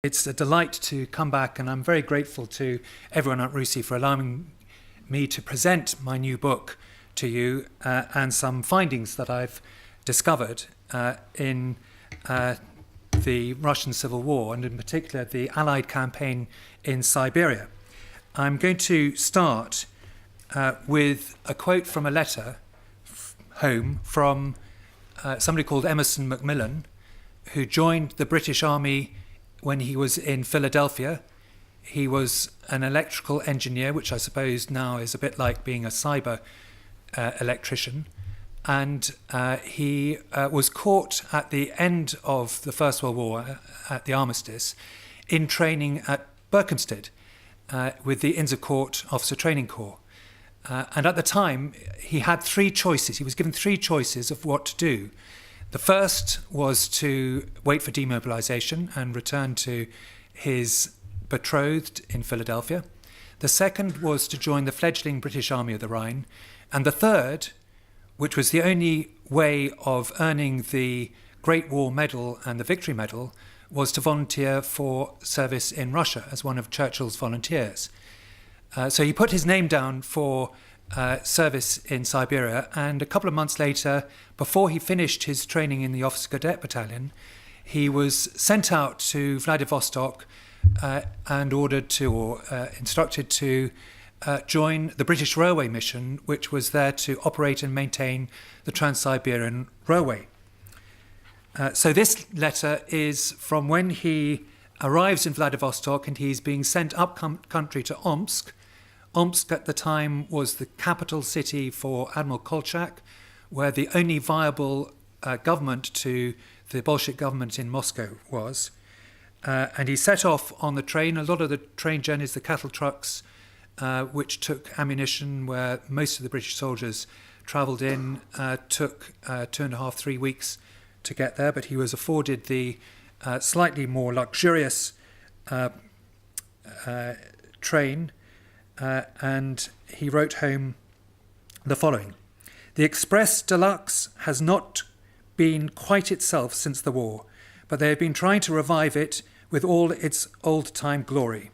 It's a delight to come back, and I'm very grateful to everyone at RUSI for allowing me to present my new book to you and some findings that I've discovered in the Russian Civil War, and in particular the Allied campaign in Siberia. I'm going to start with a quote from a letter home from somebody called Emerson Macmillan, who joined the British Army when he was in Philadelphia. He was an electrical engineer, which I suppose now is a bit like being a cyber electrician. And he was caught at the end of the First World War, at the armistice, in training at Berkhamsted with the Inns of Court Officer Training Corps. And at the time, he had three choices. He was given three choices of what to do. The first was to wait for demobilization and return to his betrothed in Philadelphia. The second was to join the fledgling British Army of the Rhine. And the third, which was the only way of earning the Great War Medal and the Victory Medal, was to volunteer for service in Russia as one of Churchill's volunteers. So he put his name down for service in Siberia, and a couple of months later, before he finished his training in the Officer Cadet Battalion, he was sent out to Vladivostok and ordered to, or instructed to, join the British Railway Mission, which was there to operate and maintain the Trans-Siberian Railway. So this letter is from when he arrives in Vladivostok and he's being sent up country to Omsk. Omsk at the time was the capital city for Admiral Kolchak, where the only viable government to the Bolshevik government in Moscow was. And he set off on the train. A lot of the train journeys, the cattle trucks, which took ammunition, where most of the British soldiers travelled in, took 2.5, 3 weeks to get there. But he was afforded the slightly more luxurious train. And he wrote home the following: "The Express Deluxe has not been quite itself since the war, but they have been trying to revive it with all its old-time glory.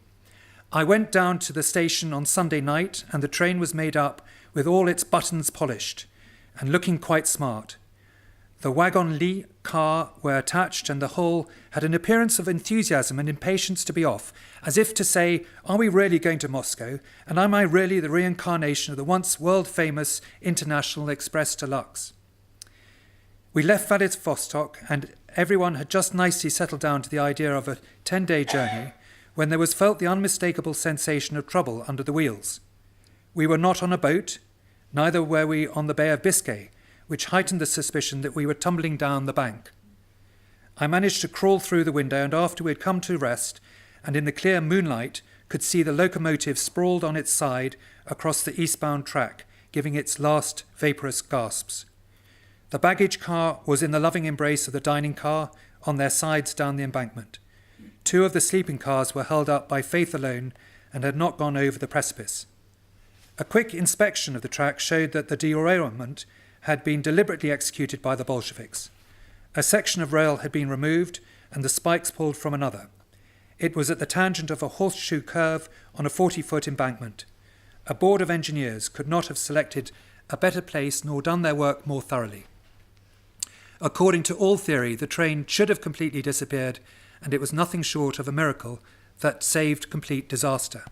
I went down to the station on Sunday night, and the train was made up with all its buttons polished and looking quite smart. The wagon-lit car were attached, and the whole had an appearance of enthusiasm and impatience to be off, as if to say, 'Are we really going to Moscow? And am I really the reincarnation of the once world-famous International Express Deluxe?' We left Vladivostok, and everyone had just nicely settled down to the idea of a 10-day journey, when there was felt the unmistakable sensation of trouble under the wheels. We were not on a boat, neither were we on the Bay of Biscay, which heightened the suspicion that we were tumbling down the bank. I managed to crawl through the window, and after we had come to rest, and in the clear moonlight could see the locomotive sprawled on its side across the eastbound track, giving its last vaporous gasps. The baggage car was in the loving embrace of the dining car, on their sides down the embankment. Two of the sleeping cars were held up by faith alone and had not gone over the precipice. A quick inspection of the track showed that the derailment had been deliberately executed by the Bolsheviks. A section of rail had been removed and the spikes pulled from another. It was at the tangent of a horseshoe curve on a 40-foot embankment. A board of engineers could not have selected a better place nor done their work more thoroughly. According to all theory, the train should have completely disappeared, and it was nothing short of a miracle that saved complete disaster.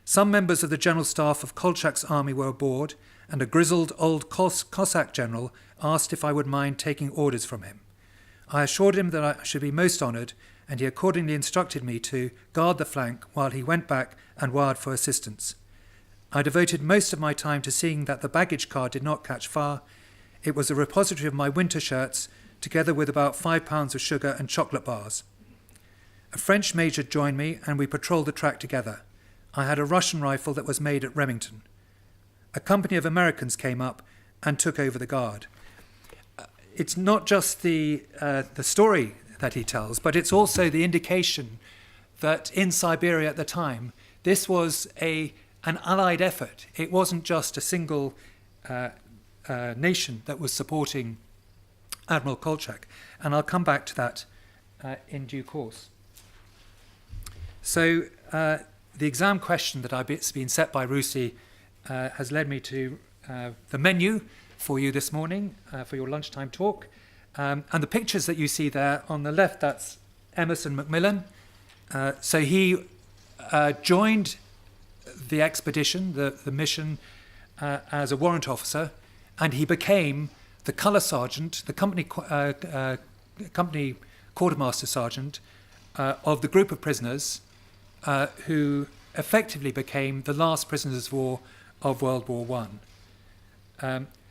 Some members of the general staff of Kolchak's army were aboard, and a grizzled old Cossack general asked if I would mind taking orders from him. I assured him that I should be most honoured, and he accordingly instructed me to guard the flank while he went back and wired for assistance. I devoted most of my time to seeing that the baggage car did not catch fire. It was a repository of my winter shirts, together with about 5 pounds of sugar and chocolate bars. A French major joined me, and we patrolled the track together. I had a Russian rifle that was made at Remington. A company of Americans came up and took over the guard." It's not just the story that he tells, but it's also the indication that in Siberia at the time, this was an allied effort. It wasn't just a single nation that was supporting Admiral Kolchak. And I'll come back to that in due course. So the exam question that I've been set by Rusi has led me to the menu for you this morning for your lunchtime talk. And the pictures that you see there on the left, that's Emerson Macmillan. So he joined the expedition, the mission, as a warrant officer, and he became the colour sergeant, the company quartermaster sergeant of the group of prisoners who effectively became the last prisoners of war of World War One.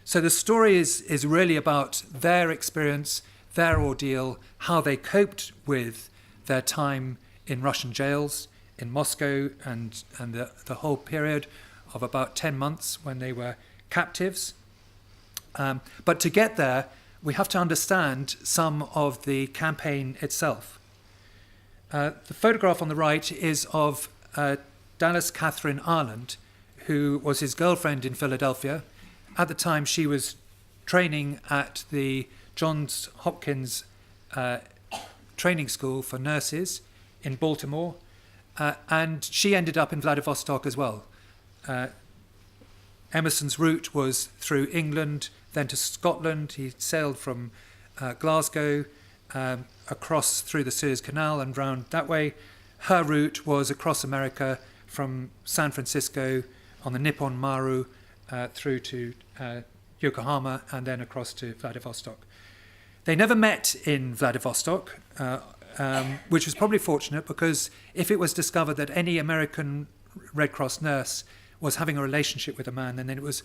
So the story is really about their experience, their ordeal, how they coped with their time in Russian jails in Moscow and the whole period of about 10 months when they were captives. But to get there, we have to understand some of the campaign itself. The photograph on the right is of Dallas Catherine Ireland, who was his girlfriend in Philadelphia. At the time, she was training at the Johns Hopkins training school for nurses in Baltimore, and she ended up in Vladivostok as well. Emerson's route was through England, then to Scotland. He sailed from Glasgow across through the Suez Canal and round that way. Her route was across America from San Francisco on the Nippon Maru through to Yokohama and then across to Vladivostok. They never met in Vladivostok, which was probably fortunate, because if it was discovered that any American Red Cross nurse was having a relationship with a man, then it was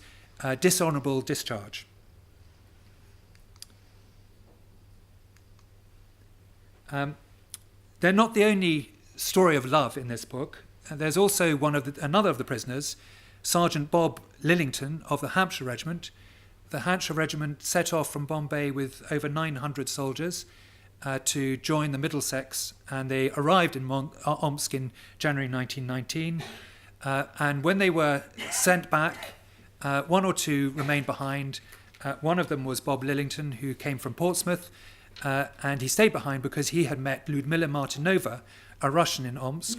dishonourable discharge. They're not the only story of love in this book. There's also another of the prisoners, Sergeant Bob Lillington of the Hampshire Regiment. The Hampshire Regiment set off from Bombay with over 900 soldiers to join the Middlesex, and they arrived in Omsk in January 1919. And when they were sent back, one or two remained behind. One of them was Bob Lillington, who came from Portsmouth, and he stayed behind because he had met Lyudmila Martinova, a Russian in Omsk.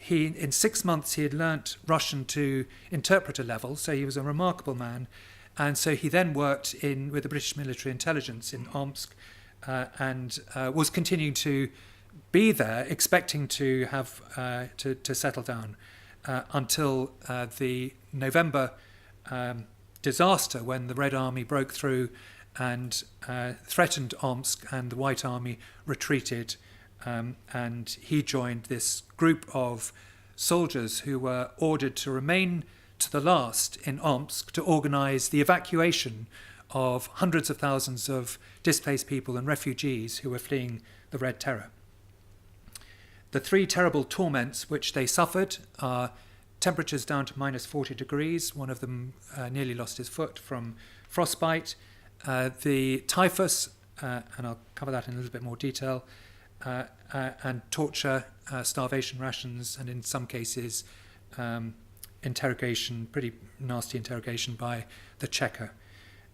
In 6 months, he had learnt Russian to interpreter level, so he was a remarkable man. And so he then worked with the British military intelligence in Omsk and was continuing to be there, expecting to have to settle down until the November disaster, when the Red Army broke through and threatened Omsk, and the White Army retreated, and he joined this group of soldiers who were ordered to remain to the last in Omsk to organise the evacuation of hundreds of thousands of displaced people and refugees who were fleeing the Red Terror. The three terrible torments which they suffered are temperatures down to minus 40 degrees. One of them nearly lost his foot from frostbite. The typhus, and I'll cover that in a little bit more detail, and torture, starvation rations, and in some cases interrogation, pretty nasty interrogation by the checker.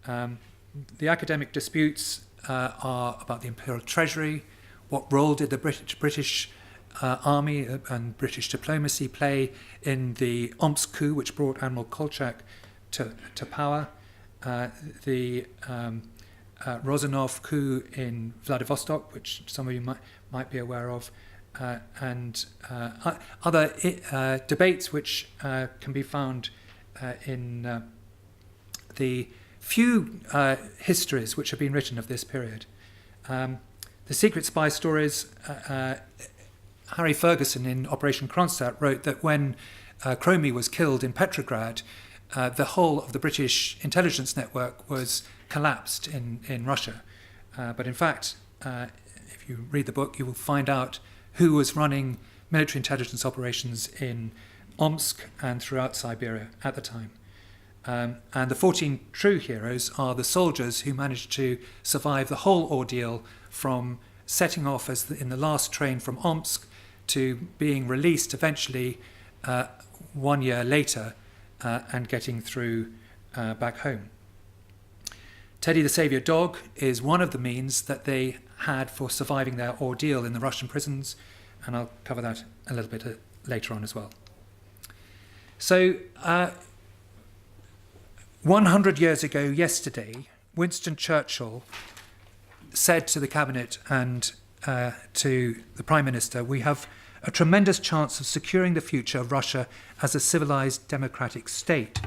The academic disputes are about the imperial treasury. What role did the British army and British diplomacy play in the Omsk coup, which brought Admiral Kolchak to power? The Rozanov coup in Vladivostok, which some of you might be aware of, and other debates which can be found in the few histories which have been written of this period. The secret spy stories, Harry Ferguson in Operation Kronstadt wrote that when Cromy was killed in Petrograd, the whole of the British intelligence network was collapsed in Russia. But in fact, if you read the book, you will find out who was running military intelligence operations in Omsk and throughout Siberia at the time. And the 14 true heroes are the soldiers who managed to survive the whole ordeal, from setting off in the last train from Omsk to being released eventually 1 year later and getting through back home. Teddy the Saviour Dog is one of the means that they had for surviving their ordeal in the Russian prisons. and I'll cover that a little bit later on as well. So 100 years ago yesterday, Winston Churchill said to the cabinet and to the Prime Minister, "We have a tremendous chance of securing the future of Russia as a civilized democratic state."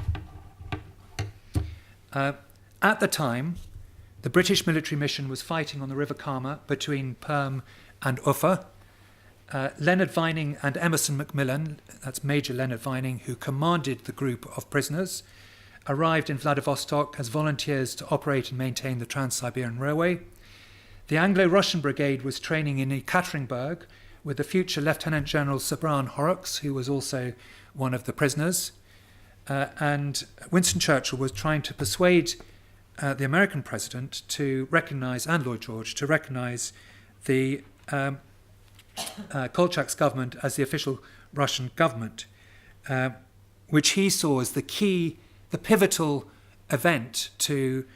At the time, the British military mission was fighting on the River Kama between Perm and Uffa. Leonard Vining and Emerson Macmillan, that's Major Leonard Vining, who commanded the group of prisoners, arrived in Vladivostok as volunteers to operate and maintain the Trans-Siberian Railway. The Anglo-Russian Brigade was training in Ekaterinburg with the future Lieutenant General Sabran Horrocks, who was also one of the prisoners. And Winston Churchill was trying to persuade the American president to recognise, and Lloyd George, to recognise the Kolchak's government as the official Russian government, which he saw as the key, the pivotal event to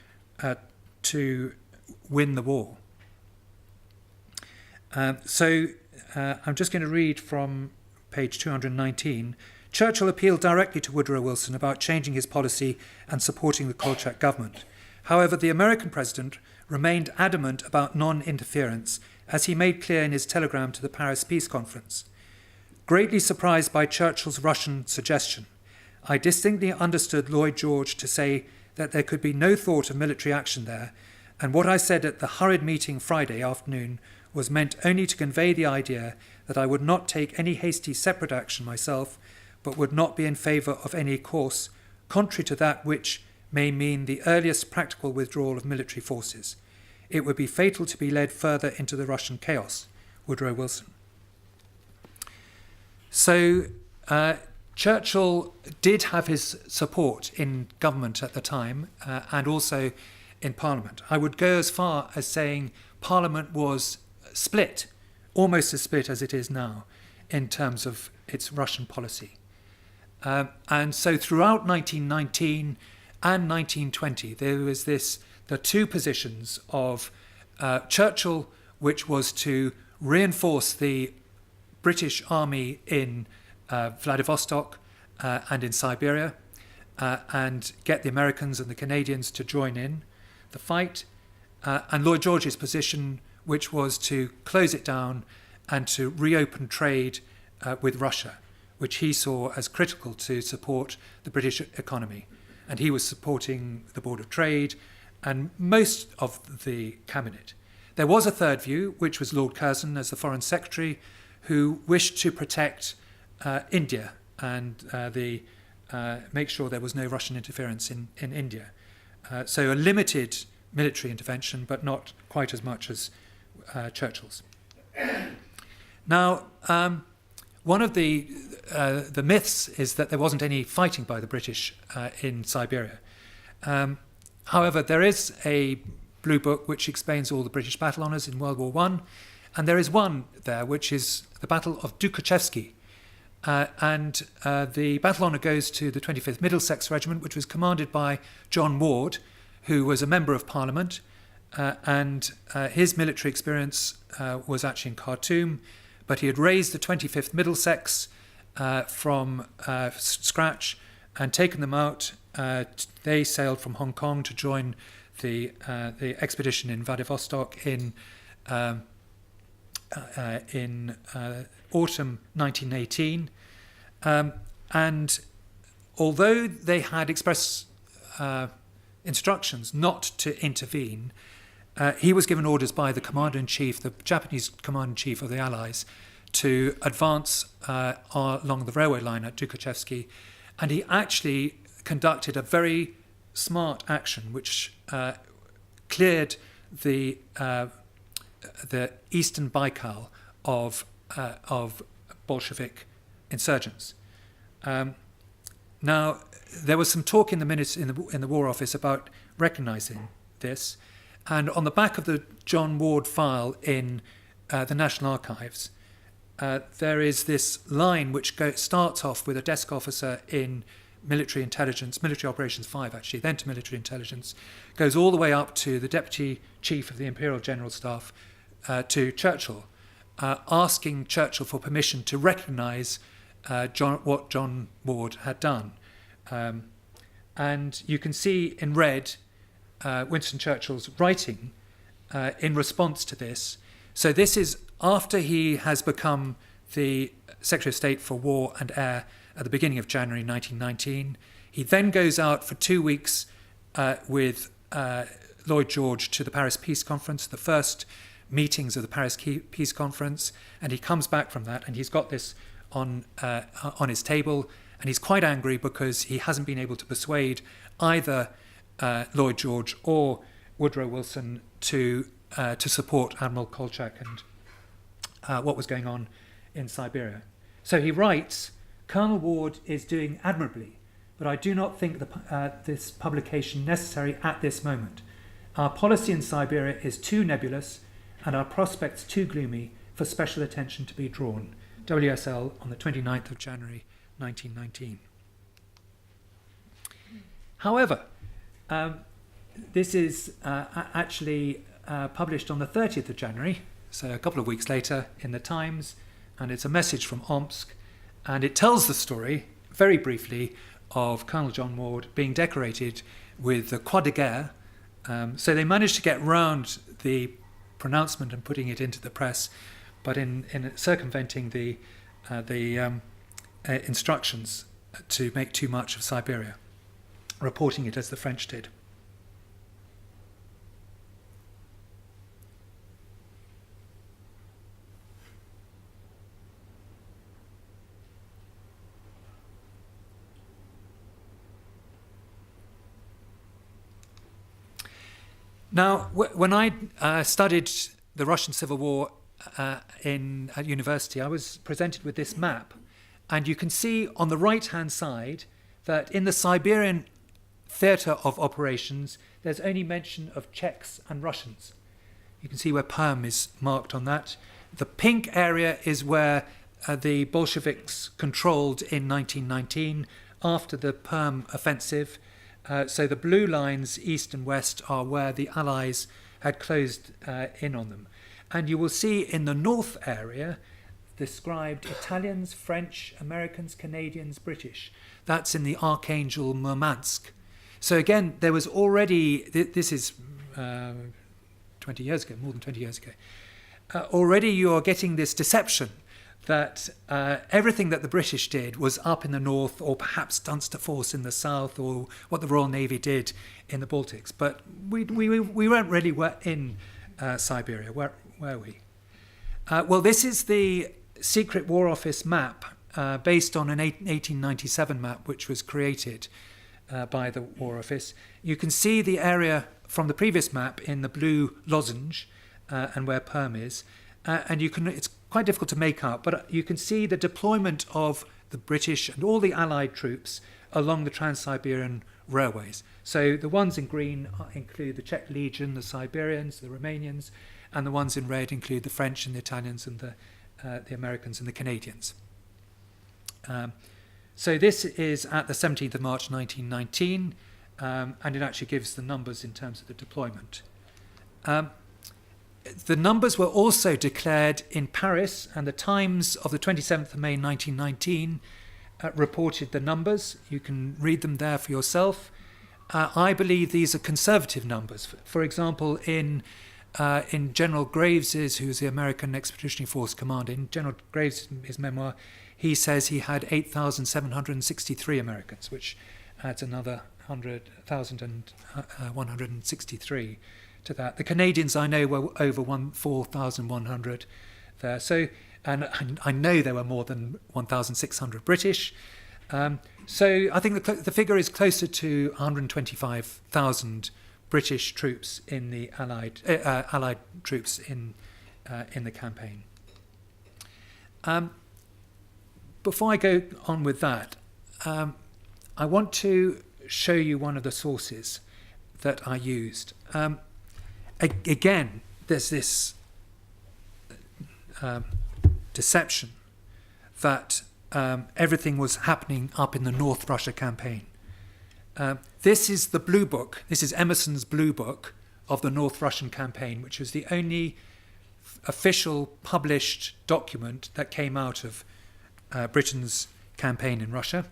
win the war. So I'm just going to read from page 219. Churchill appealed directly to Woodrow Wilson about changing his policy and supporting the Kolchak government. However, the American president remained adamant about non-interference, as he made clear in his telegram to the Paris Peace Conference. Greatly surprised by Churchill's Russian suggestion, I distinctly understood Lloyd George to say that there could be no thought of military action there, and what I said at the hurried meeting Friday afternoon was meant only to convey the idea that I would not take any hasty separate action myself, but would not be in favour of any course contrary to that which may mean the earliest practical withdrawal of military forces. It would be fatal to be led further into the Russian chaos. Woodrow Wilson. So Churchill did have his support in government at the time and also in Parliament. I would go as far as saying Parliament was split, almost as split as it is now, in terms of its Russian policy. And so throughout 1919 and 1920, there was the two positions of Churchill, which was to reinforce the British army in Vladivostok and in Siberia and get the Americans and the Canadians to join in the fight, and Lloyd George's position, which was to close it down and to reopen trade with Russia, which he saw as critical to support the British economy. And he was supporting the Board of Trade and most of the cabinet. There was a third view, which was Lord Curzon as the Foreign Secretary, who wished to protect India and make sure there was no Russian interference in India. So a limited military intervention, but not quite as much as Churchill's. Now, one of the myths is that there wasn't any fighting by the British in Siberia. However, there is a blue book which explains all the British battle honours in World War I, and there is one there which is the Battle of Dukkha. And the battle honour goes to the 25th Middlesex Regiment, which was commanded by John Ward, who was a Member of Parliament, and his military experience was actually in Khartoum, but he had raised the 25th Middlesex from scratch and taken them out. They sailed from Hong Kong to join the expedition in Vladivostok in autumn 1918. And although they had express instructions not to intervene, he was given orders by the Commander-in-Chief, the Japanese Commander-in-Chief of the Allies, to advance along the railway line at Dukkha, and he actually conducted a very smart action which cleared the eastern Baikal of Bolshevik insurgents. Now, there was some talk in the minutes in the War Office about recognising this, and on the back of the John Ward file in the National Archives, there is this line which starts off with a desk officer in military intelligence, military operations 5 actually, then to military intelligence, goes all the way up to the Deputy Chief of the Imperial General Staff, to Churchill, asking Churchill for permission to recognise what John Ward had done. And you can see in red Winston Churchill's writing in response to this. So this is after he has become the Secretary of State for War and Air at the beginning of January 1919. He then goes out for 2 weeks with Lloyd George to the Paris Peace Conference, the first meetings of the Paris Peace Conference, and he comes back from that and he's got this on his table, and he's quite angry because he hasn't been able to persuade either Lloyd George or Woodrow Wilson to support Admiral Kolchak and what was going on in Siberia. So he writes, "Colonel Ward is doing admirably, but I do not think this publication necessary at this moment. Our policy in Siberia is too nebulous and our prospects too gloomy for special attention to be drawn." WSL on the 29th of January 1919. However, this is actually published on the 30th of January, so a couple of weeks later, in the Times, and it's a message from Omsk, and it tells the story, very briefly, of Colonel John Ward being decorated with the Croix de Guerre. So they managed to get round the pronouncement and putting it into the press, but in circumventing the instructions to make too much of Siberia, reporting it as the French did. Now, when I studied the Russian Civil War at university, I was presented with this map, and you can see on the right-hand side that in the Siberian theatre of operations, there's only mention of Czechs and Russians. You can see where Perm is marked on that. The pink area is where the Bolsheviks controlled in 1919 after the Perm offensive. So the blue lines, east and west, are where the Allies had closed in on them. And you will see in the north area described Italians, French, Americans, Canadians, British. That's in the Archangel Murmansk. So again, there was already, this is 20 years ago, more than 20 years ago, already you are getting this deception that everything that the British did was up in the north, or perhaps Dunster Force in the south, or what the Royal Navy did in the Baltics. But we weren't really in Siberia, were we? Well, this is the Secret War Office map based on an 1897 map which was created by the War Office. You can see the area from the previous map in the blue lozenge and where Perm is. And it's quite difficult to make out, but you can see the deployment of the British and all the Allied troops along the Trans-Siberian railways. So the ones in green include the Czech Legion, the Siberians, the Romanians, and the ones in red include the French and the Italians and the Americans and the Canadians. So this is at the 17th of March 1919, and it actually gives the numbers in terms of the deployment. The numbers were also declared in Paris, and the Times of the 27th of May 1919 reported the numbers. You can read them there for yourself. I believe these are conservative numbers. For example, in General Graves's, who's the American Expeditionary Force commander, in General Graves' his memoir, he says he had 8,763 Americans, which adds another 100,163 to that. The Canadians, I know, were over 4,100 there. So, and I know there were more than 1,600 British. So I think the figure is closer to 125,000 British troops in the Allied troops in the campaign. Before I go on with that, I want to show you one of the sources that I used. Again, there's this deception that everything was happening up in the North Russia campaign. This is the Blue Book. This is Emerson's Blue Book of the North Russian campaign, which was the only official published document that came out of Britain's campaign in Russia.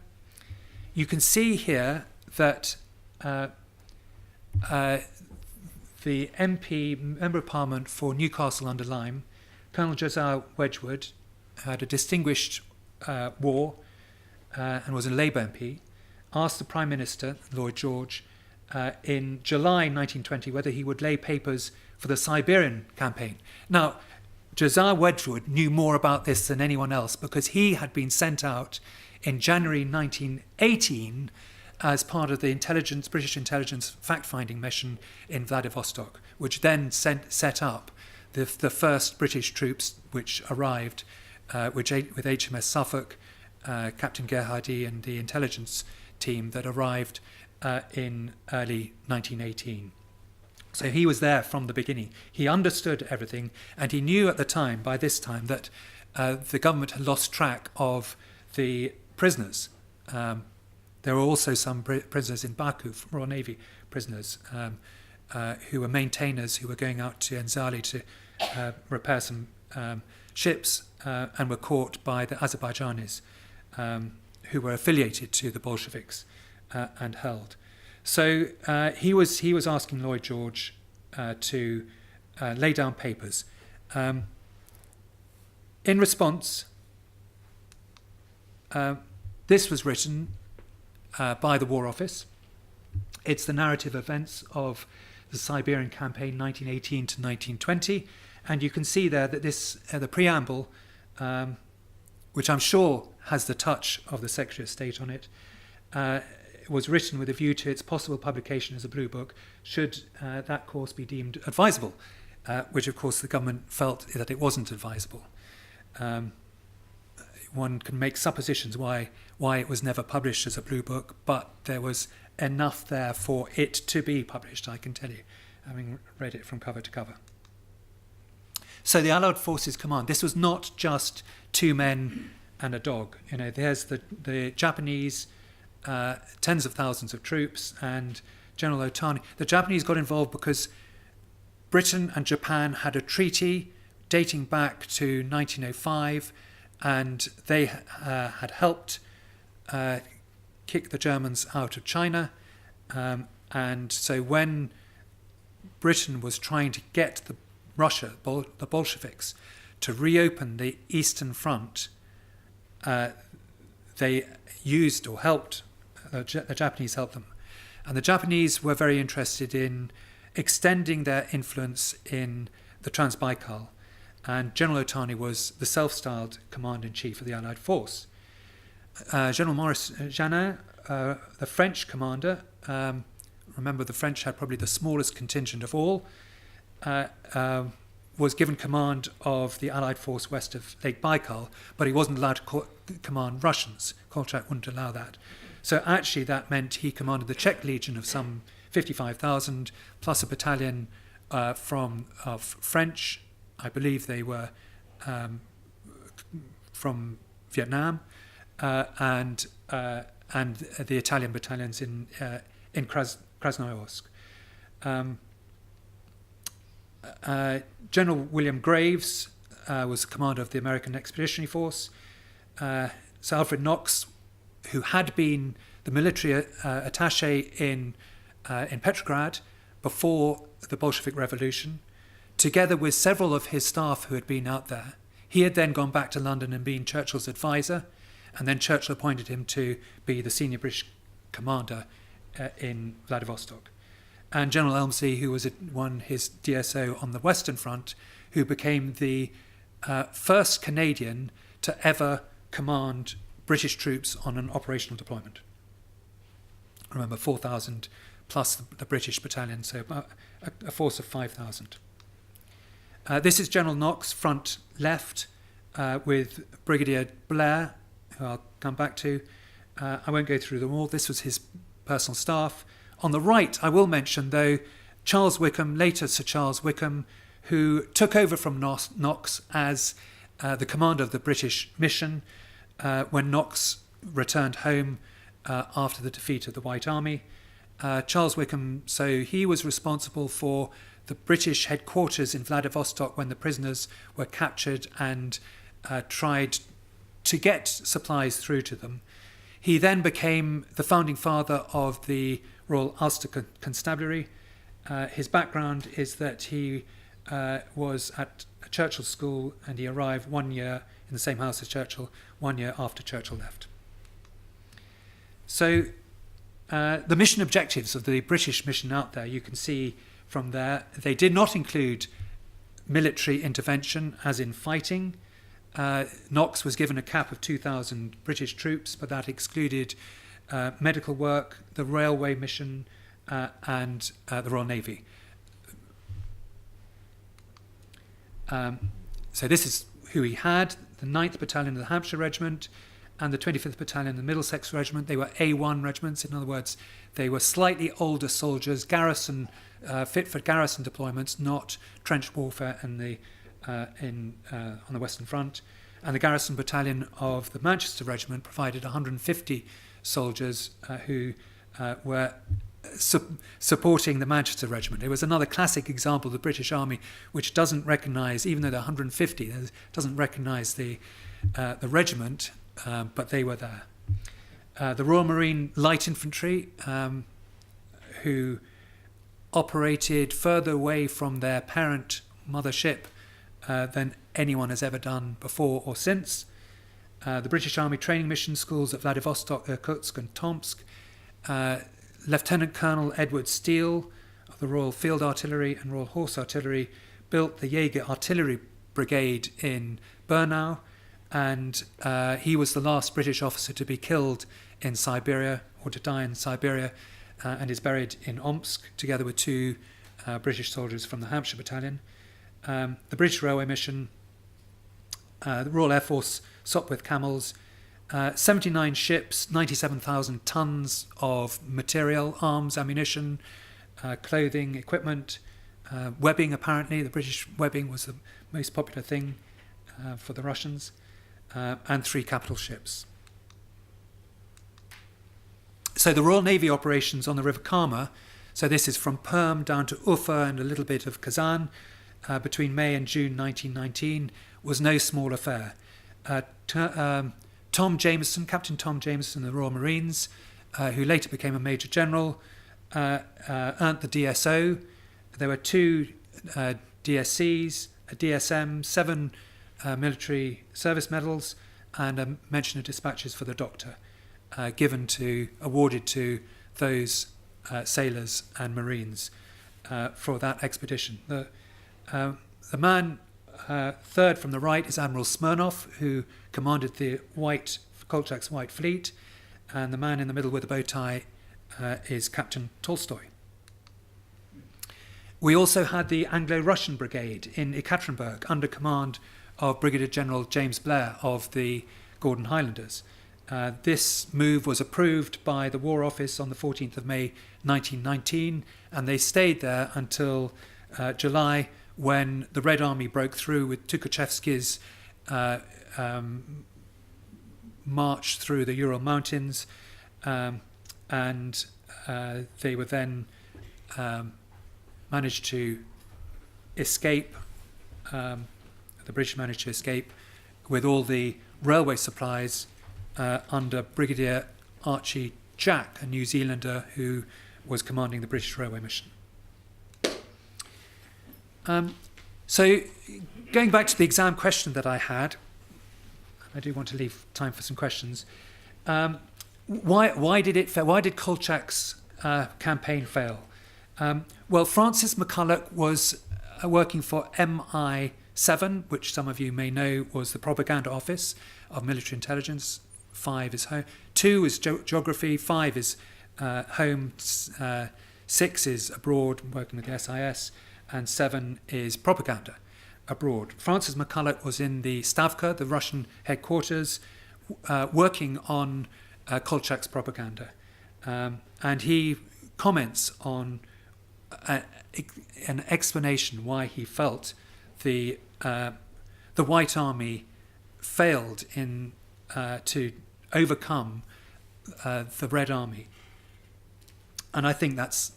You can see here that the Member of Parliament for Newcastle-under-Lyme, Colonel Josiah Wedgwood, had a distinguished war and was a Labour MP, asked the Prime Minister, Lloyd George, in July 1920 whether he would lay papers for the Siberian campaign. Now, Josiah Wedgwood knew more about this than anyone else because he had been sent out in January 1918 as part of the British intelligence fact-finding mission in Vladivostok, which then set up the first British troops which arrived with HMS Suffolk, Captain Gerhardy and the intelligence team that arrived in early 1918. So he was there from the beginning. He understood everything, and he knew at the time, by this time, that the government had lost track of the prisoners. There were also some prisoners in Baku, Royal Navy prisoners, who were maintainers who were going out to Enzali to repair some ships and were caught by the Azerbaijanis who were affiliated to the Bolsheviks and held. So he was asking Lloyd George to lay down papers. In response, this was written by the War Office. It's the narrative events of the Siberian campaign 1918 to 1920, and you can see there that this the preamble, which I'm sure has the touch of the Secretary of State on it, was written with a view to its possible publication as a blue book should that course be deemed advisable, which of course the government felt that it wasn't advisable. One can make suppositions why it was never published as a blue book, but there was enough there for it to be published, I can tell you, having read it from cover to cover. So the Allied Forces Command, this was not just 2 men and a dog. There's the Japanese, tens of thousands of troops, and General Otani. The Japanese got involved because Britain and Japan had a treaty dating back to 1905, and they had helped kick the Germans out of China. And so when Britain was trying to get the Bolsheviks, to reopen the Eastern Front, they used or helped, the Japanese helped them. And the Japanese were very interested in extending their influence in the Trans-Baikal. And General Otani was the self-styled Commander-in-Chief of the Allied force. General Maurice Janin, the French commander, remember the French had probably the smallest contingent of all, was given command of the Allied force west of Lake Baikal, but he wasn't allowed to command Russians. Kolchak wouldn't allow that. So actually that meant he commanded the Czech Legion of some 55,000, plus a battalion of French. I believe they were from Vietnam, and the Italian battalions in Krasnoyarsk. General William Graves was commander of the American Expeditionary Force. Sir Alfred Knox, who had been the military attaché in Petrograd before the Bolshevik Revolution, together with several of his staff who had been out there. He had then gone back to London and been Churchill's advisor, and then Churchill appointed him to be the senior British commander in Vladivostok. And General Elmslie, who was his DSO on the Western Front, who became the first Canadian to ever command British troops on an operational deployment. Remember, 4,000 plus the British battalion, so about a force of 5,000. This is General Knox, front left, with Brigadier Blair, who I'll come back to. I won't go through them all. This was his personal staff. On the right, I will mention, though, Charles Wickham, later Sir Charles Wickham, who took over from Knox as the commander of the British mission when Knox returned home after the defeat of the White Army. Charles Wickham, so he was responsible for the British headquarters in Vladivostok when the prisoners were captured and tried to get supplies through to them. He then became the founding father of the Royal Ulster Constabulary. His background is that he was at a Churchill school, and he arrived 1 year in the same house as Churchill, 1 year after Churchill left. So the mission objectives of the British mission out there, you can see from there, they did not include military intervention, as in fighting. Knox was given a cap of 2,000 British troops, but that excluded medical work, the railway mission, and the Royal Navy. So this is who he had: the 9th Battalion of the Hampshire Regiment and the 25th Battalion of the Middlesex Regiment. They were A1 regiments. In other words, they were slightly older soldiers, garrison, fit for garrison deployments, not trench warfare on the Western Front. And the Garrison Battalion of the Manchester Regiment provided 150 soldiers who were supporting the Manchester Regiment. It was another classic example of the British Army, which doesn't recognise, even though they're 150, doesn't recognise the regiment, but they were there. The Royal Marine Light Infantry, who operated further away from their parent mothership than anyone has ever done before or since. The British Army training mission schools at Vladivostok, Irkutsk and Tomsk. Lieutenant Colonel Edward Steele of the Royal Field Artillery and Royal Horse Artillery built the Jaeger Artillery Brigade in Bernau, and he was the last British officer to be killed in Siberia, or to die in Siberia, and is buried in Omsk together with 2 British soldiers from the Hampshire Battalion. The British Railway Mission, the Royal Air Force Sopwith Camels, 79 ships, 97,000 tons of material, arms, ammunition, clothing, equipment, webbing apparently. The British webbing was the most popular thing for the Russians, and 3 capital ships. So the Royal Navy operations on the River Kama, so this is from Perm down to Ufa and a little bit of Kazan, between May and June 1919, was no small affair. Tom Jameson, Captain Tom Jameson of the Royal Marines, who later became a Major General, earned the DSO. There were 2 DSCs, a DSM, 7 military service medals, and a mention of dispatches for the Doctor, awarded to those sailors and Marines for that expedition. The man third from the right is Admiral Smirnov, who commanded the Kolchak's White Fleet, and the man in the middle with the bow tie is Captain Tolstoy. We also had the Anglo-Russian Brigade in Ekaterinburg under command of Brigadier General James Blair of the Gordon Highlanders. This move was approved by the War Office on the 14th of May 1919, and they stayed there until July, when the Red Army broke through with Tukhachevsky's march through the Ural Mountains, and they were then managed to escape. The British managed to escape with all the railway supplies under Brigadier Archie Jack, a New Zealander who was commanding the British Railway Mission. So going back to the exam question that I had, I do want to leave time for some questions. Why did it fail? Why did Kolchak's campaign fail? Well, Francis McCulloch was working for MI7, which some of you may know was the propaganda office of military intelligence. 5 is home. 2 is geography. 5 is home. 6 is abroad, working with the SIS. And 7 is propaganda abroad. Francis McCulloch was in the Stavka, the Russian headquarters, working on Kolchak's propaganda. And he comments on an explanation why he felt the White Army failed to overcome the Red Army. And I think that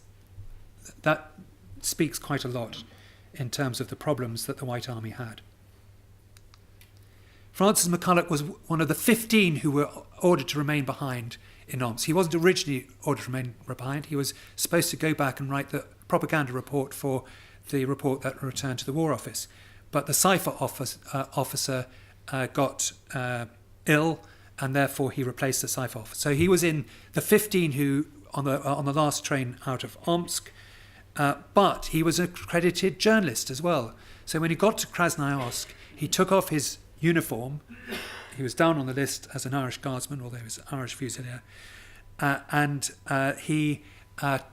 speaks quite a lot in terms of the problems that the White Army had. Francis McCulloch was one of the 15 who were ordered to remain behind in Omsk. He wasn't originally ordered to remain behind. He was supposed to go back and write the propaganda report for the report that returned to the War Office. But the cipher officer got ill, and therefore he replaced the cipher officer. So he was in the 15 who on the last train out of Omsk, but he was an accredited journalist as well. So when he got to Krasnoyarsk, he took off his uniform. He was down on the list as an Irish Guardsman, although he was Irish Fusilier, and he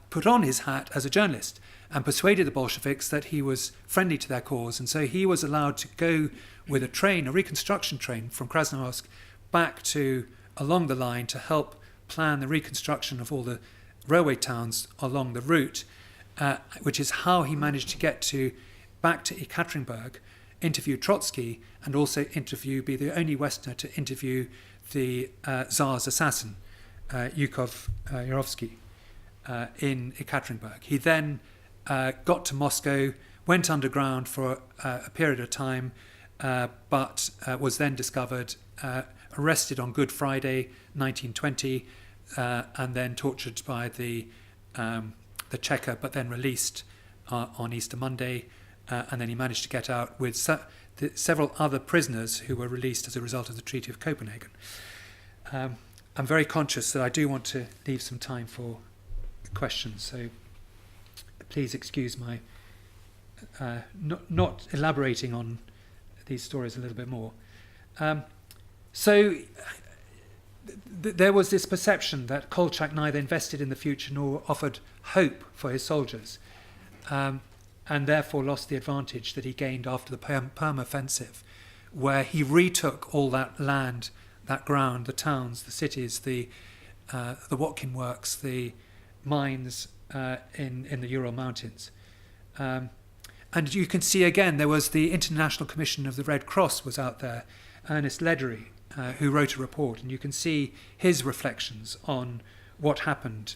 put on his hat as a journalist and persuaded the Bolsheviks that he was friendly to their cause. And so he was allowed to go with a reconstruction train from Krasnoyarsk back to along the line to help plan the reconstruction of all the railway towns along the route, which is how he managed to get back to Ekaterinburg, interview Trotsky, and also be the only Westerner to interview the Tsar's assassin, Yurovsky, in Ekaterinburg. He then got to Moscow, went underground for a period of time, but was then discovered, arrested on Good Friday 1920, and then tortured by the Cheka, but then released on Easter Monday, and then he managed to get out with several other prisoners who were released as a result of the Treaty of Copenhagen. I'm very conscious that I do want to leave some time for questions, so please excuse my not elaborating on these stories a little bit more. There was this perception that Kolchak neither invested in the future nor offered hope for his soldiers, and therefore lost the advantage that he gained after the Perm offensive, where he retook all that land, that ground, the towns, the cities, the Watkin works, the mines in the Ural Mountains. And you can see again, there was the International Commission of the Red Cross was out there, Ernest Ledery, who wrote a report, and you can see his reflections on what happened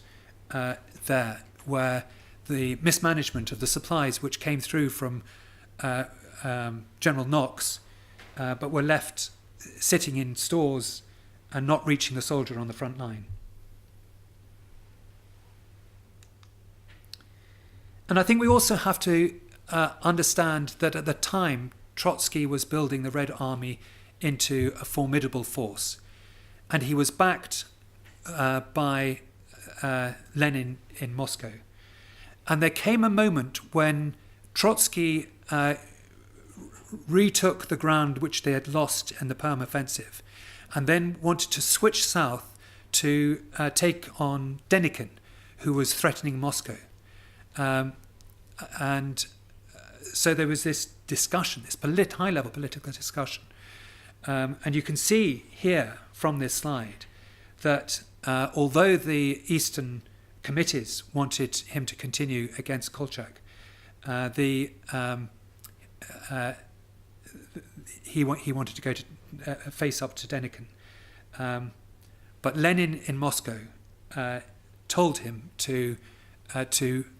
there, where the mismanagement of the supplies which came through from General Knox, but were left sitting in stores and not reaching the soldier on the front line. And I think we also have to understand that at the time, Trotsky was building the Red Army into a formidable force. And he was backed by Lenin in Moscow. And there came a moment when Trotsky retook the ground which they had lost in the Perm offensive, and then wanted to switch south to take on Denikin, who was threatening Moscow. So there was this discussion, this high-level political discussion. And you can see here from this slide that although the Eastern committees wanted him to continue against Kolchak, he wanted to go to face up to Denikin. But Lenin in Moscow told him to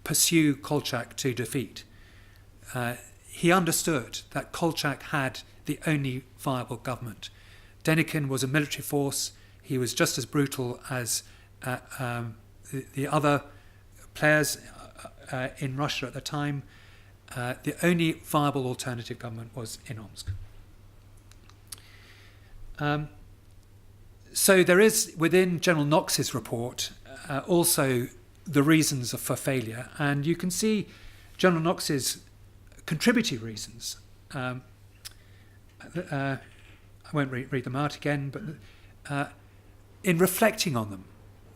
pursue Kolchak to defeat. He understood that Kolchak had the only viable government. Denikin was a military force. He was just as brutal as the other players in Russia at the time. The only viable alternative government was in Omsk. So there is, within General Knox's report, also the reasons for failure. And you can see General Knox's contributory reasons. I won't read them out again, but in reflecting on them,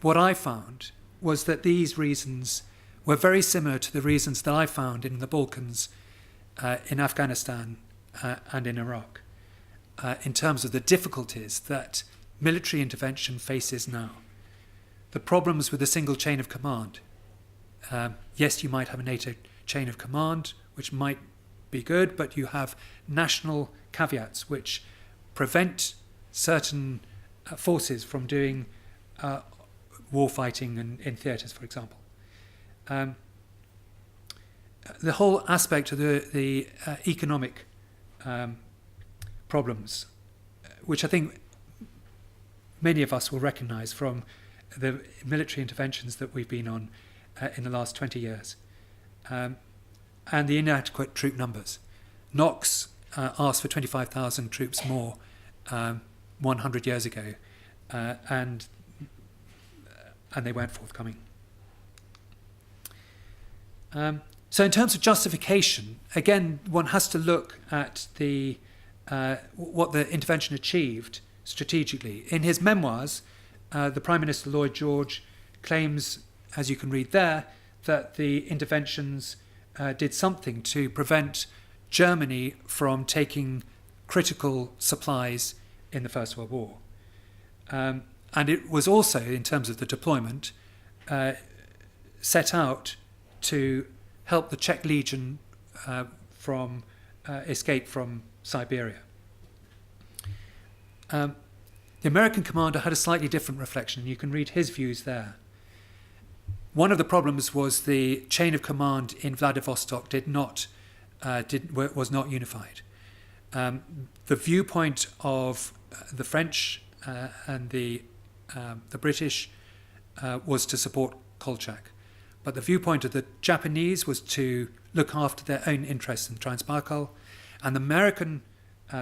what I found was that these reasons were very similar to the reasons that I found in the Balkans, in Afghanistan, and in Iraq, in terms of the difficulties that military intervention faces now. The problems with a single chain of command. Yes, you might have a NATO chain of command, which might be good, but you have national caveats which prevent certain forces from doing war fighting in theatres, for example. the whole aspect of the economic problems, which I think many of us will recognise from the military interventions that we've been on in the last 20 years, and the inadequate troop numbers. Knox asked for 25,000 troops more 100 years ago, and they weren't forthcoming. So in terms of justification, again, one has to look at what the intervention achieved strategically. In his memoirs, the Prime Minister Lloyd George claims, as you can read there, that the interventions did something to prevent Germany from taking critical supplies in the First World War. And it was also, in terms of the deployment, set out to help the Czech Legion from escape from Siberia. The American commander had a slightly different reflection. You can read his views there. One of the problems was the chain of command in Vladivostok was not unified. The viewpoint of the French and the British was to support Kolchak, but the viewpoint of the Japanese was to look after their own interests in Transbaikal, and the American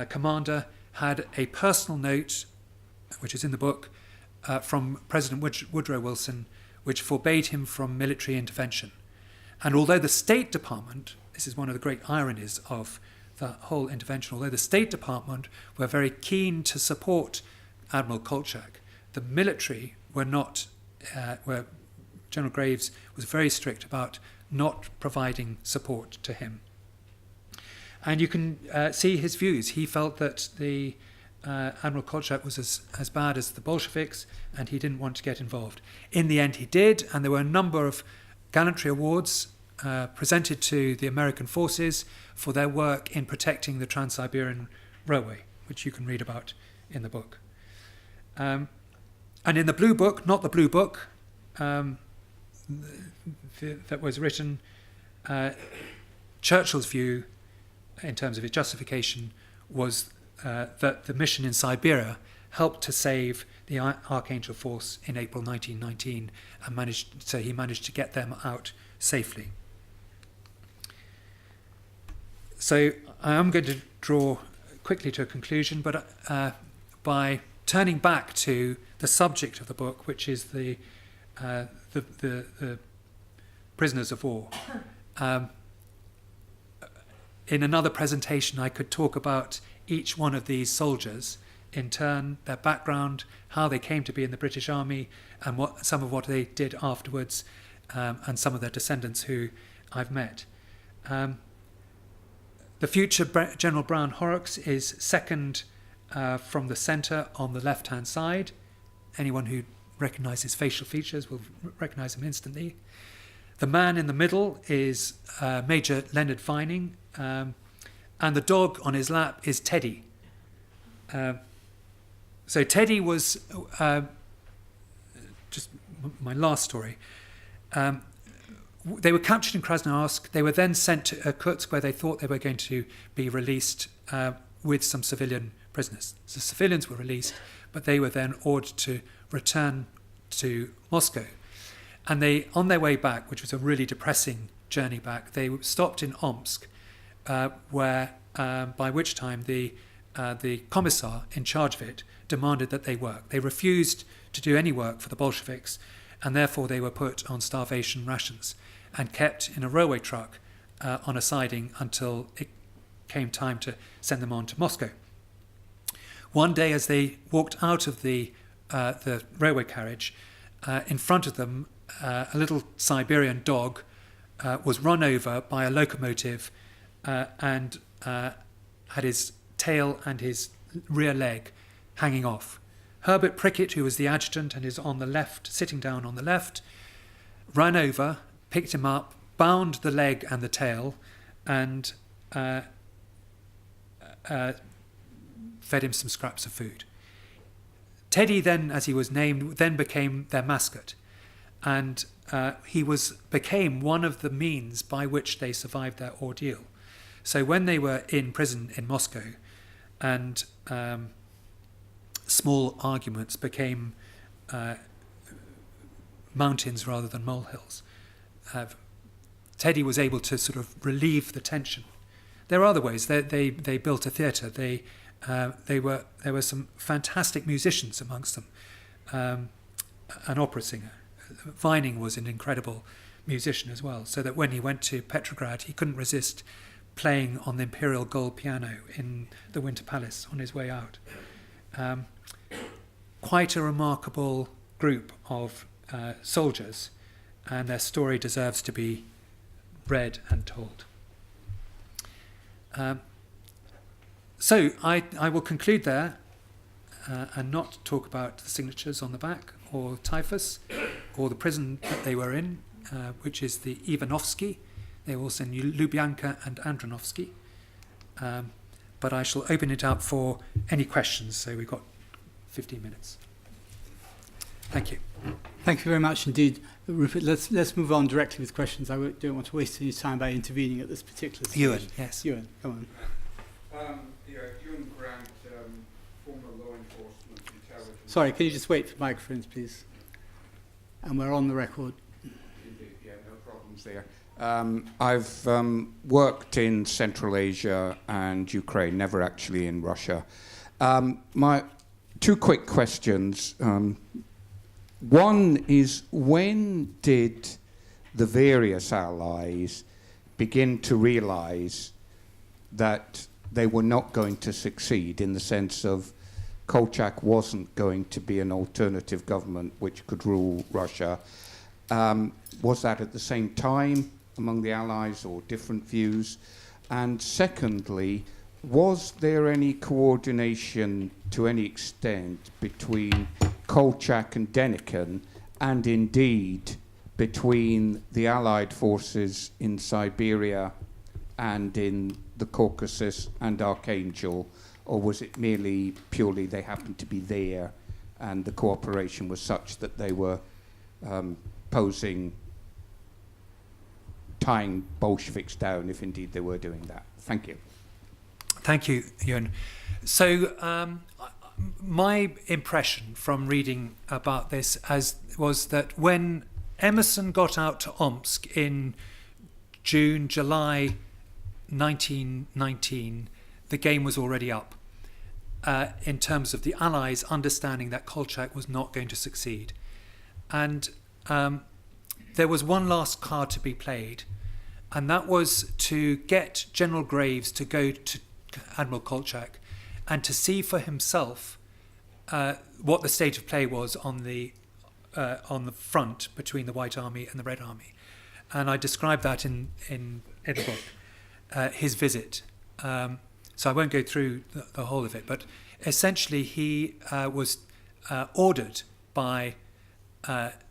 commander had a personal note, which is in the book, from President Woodrow Wilson, which forbade him from military intervention. And although the State Department, this is one of the great ironies of the whole intervention, although the State Department were very keen to support Admiral Kolchak, the military were not, where General Graves was very strict about not providing support to him. And you can see his views. He felt that the Admiral Kolchak was as bad as the Bolsheviks, and he didn't want to get involved. In the end, he did, and there were a number of gallantry awards presented to the American forces for their work in protecting the Trans-Siberian Railway, which you can read about in the book. And in the Blue Book, not the Blue Book, that was written, Churchill's view, in terms of its justification, was that the mission in Siberia helped to save the Archangel Force in April 1919, and he managed to get them out safely. So I am going to draw quickly to a conclusion, but by turning back to the subject of the book, which is the prisoners of war. In another presentation, I could talk about each one of these soldiers in turn, their background, how they came to be in the British Army, and some of what they did afterwards, and some of their descendants who I've met. The future General Brown Horrocks is second from the centre on the left-hand side. Anyone who recognises facial features will recognise him instantly. The man in the middle is Major Leonard Vining, and the dog on his lap is Teddy. So Teddy was, just my last story, they were captured in Krasnoyarsk. They were then sent to Irkutsk, where they thought they were going to be released with some civilian prisoners. So civilians were released, but they were then ordered to return to Moscow. And they, on their way back, which was a really depressing journey back, they stopped in Omsk, where, by which time the commissar in charge of it demanded that they work. They refused to do any work for the Bolsheviks, and therefore they were put on starvation rations and kept in a railway truck on a siding until it came time to send them on to Moscow. One day, as they walked out of the railway carriage, in front of them, a little Siberian dog was run over by a locomotive and had his tail and his rear leg hanging off. Herbert Prickett, who was the adjutant and is on the left, sitting down on the left, ran over, picked him up, bound the leg and the tail, and fed him some scraps of food. Teddy then, as he was named, then became their mascot. and he became one of the means by which they survived their ordeal. So when they were in prison in Moscow, and small arguments became mountains rather than molehills, Teddy was able to sort of relieve the tension. There are other ways. They built a theatre. There were some fantastic musicians amongst them. An opera singer. Vining was an incredible musician as well, so that when he went to Petrograd, he couldn't resist playing on the Imperial Gold piano in the Winter Palace on his way out. Quite a remarkable group of soldiers, and their story deserves to be read and told. So I will conclude there and not talk about the signatures on the back, or typhus, or the prison that they were in, which is the Ivanovsky. They were also in Lubyanka and Andronovsky. But I shall open it up for any questions, so we've got 15 minutes. Thank you. Thank you very much indeed, Rupert. Let's move on directly with questions. I don't want to waste any time by intervening at this particular stage. Ewan, yes. Ewan, come on. Ewan Grant, former law enforcement intelligence. Sorry, can you just wait for microphones, please? And we're on the record. Indeed, yeah, no problems there. I've worked in Central Asia and Ukraine, never actually in Russia. My two quick questions. One is, when did the various allies begin to realize that they were not going to succeed, in the sense of Kolchak wasn't going to be an alternative government which could rule Russia? Was that at the same time among the allies, or different views? And secondly, was there any coordination to any extent between Kolchak and Denikin, and indeed between the Allied forces in Siberia and in the Caucasus and Archangel, or was it merely purely they happened to be there and the cooperation was such that they were tying Bolsheviks down, if indeed they were doing that? Thank you. Thank you, Ewan. So my impression from reading about this was that when Emerson got out to Omsk in July 1919, the game was already up in terms of the Allies understanding that Kolchak was not going to succeed. And there was one last card to be played, and that was to get General Graves to go to Admiral Kolchak and to see for himself what the state of play was on the front between the White Army and the Red Army. And I described that in the book, his visit. So I won't go through the whole of it, but essentially he was ordered by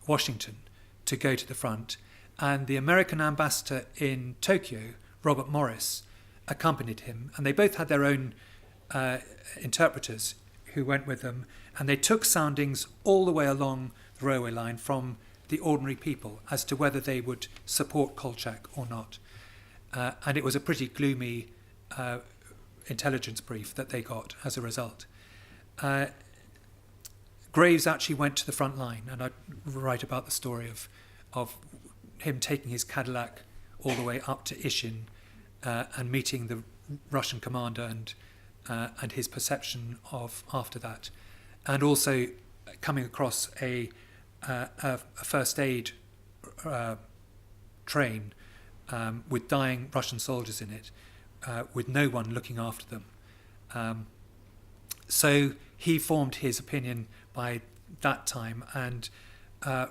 Washington to go to the front, and the American ambassador in Tokyo, Robert Morris, accompanied him, and they both had their own interpreters who went with them, and they took soundings all the way along the railway line from the ordinary people as to whether they would support Kolchak or not. And it was a pretty gloomy intelligence brief that they got as a result. Graves actually went to the front line, and I write about the story of him taking his Cadillac all the way up to Ishin and meeting the Russian commander and his perception of after that, and also coming across a first aid train with dying Russian soldiers in it, with no one looking after them. So he formed his opinion by that time, and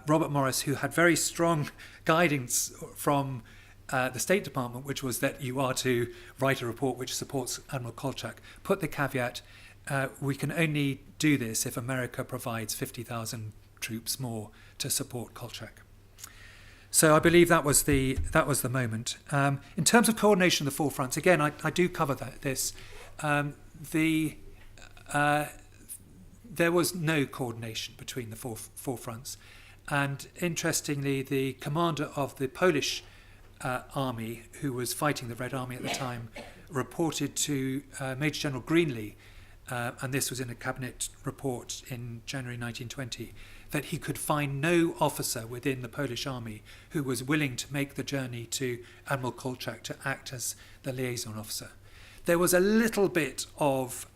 Robert Morris, who had very strong guidance from the State Department, which was that you are to write a report which supports Admiral Kolchak, put the caveat, we can only do this if America provides 50,000 troops more to support Kolchak. So I believe that was the moment. In terms of coordination of the four fronts, again, I do cover this. There was no coordination between the four fronts, And interestingly, the commander of the Polish army, who was fighting the Red Army at the time, reported to Major General Greenlee, and this was in a cabinet report in January 1920, that he could find no officer within the Polish army who was willing to make the journey to Admiral Kolchak to act as the liaison officer. There was a little bit of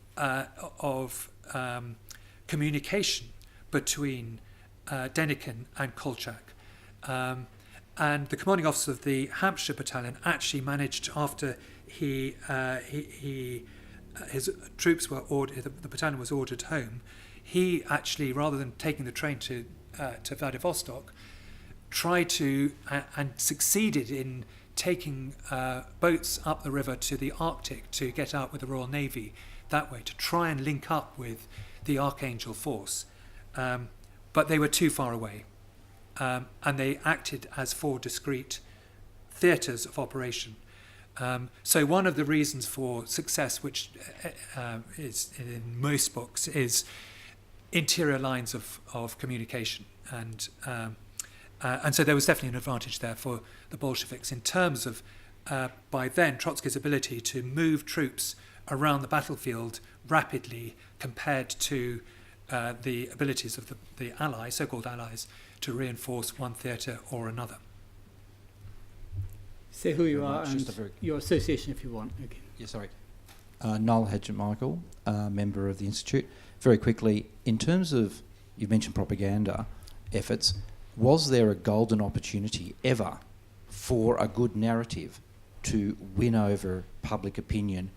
communication between Denikin and Kolchak. And the commanding officer of the Hampshire battalion actually managed, after his troops were ordered, the battalion was ordered home, he actually, rather than taking the train to Vladivostok, tried to and succeeded in taking boats up the river to the Arctic to get out with the Royal Navy that way, to try and link up with the Archangel force. But they were too far away. And they acted as 4 discrete theatres of operation. So one of the reasons for success, which is in most books, is interior lines of communication. And so there was definitely an advantage there for the Bolsheviks in terms of, by then, Trotsky's ability to move troops around the battlefield rapidly compared to the abilities of the allies, so-called allies, to reinforce one theatre or another. Say who you Very are much. and Just a very- your association if you want. Okay. Yeah, sorry. Noel Hadget-Michael, member of the Institute. Very quickly, in terms of, you mentioned propaganda efforts, was there a golden opportunity ever for a good narrative to win over public opinion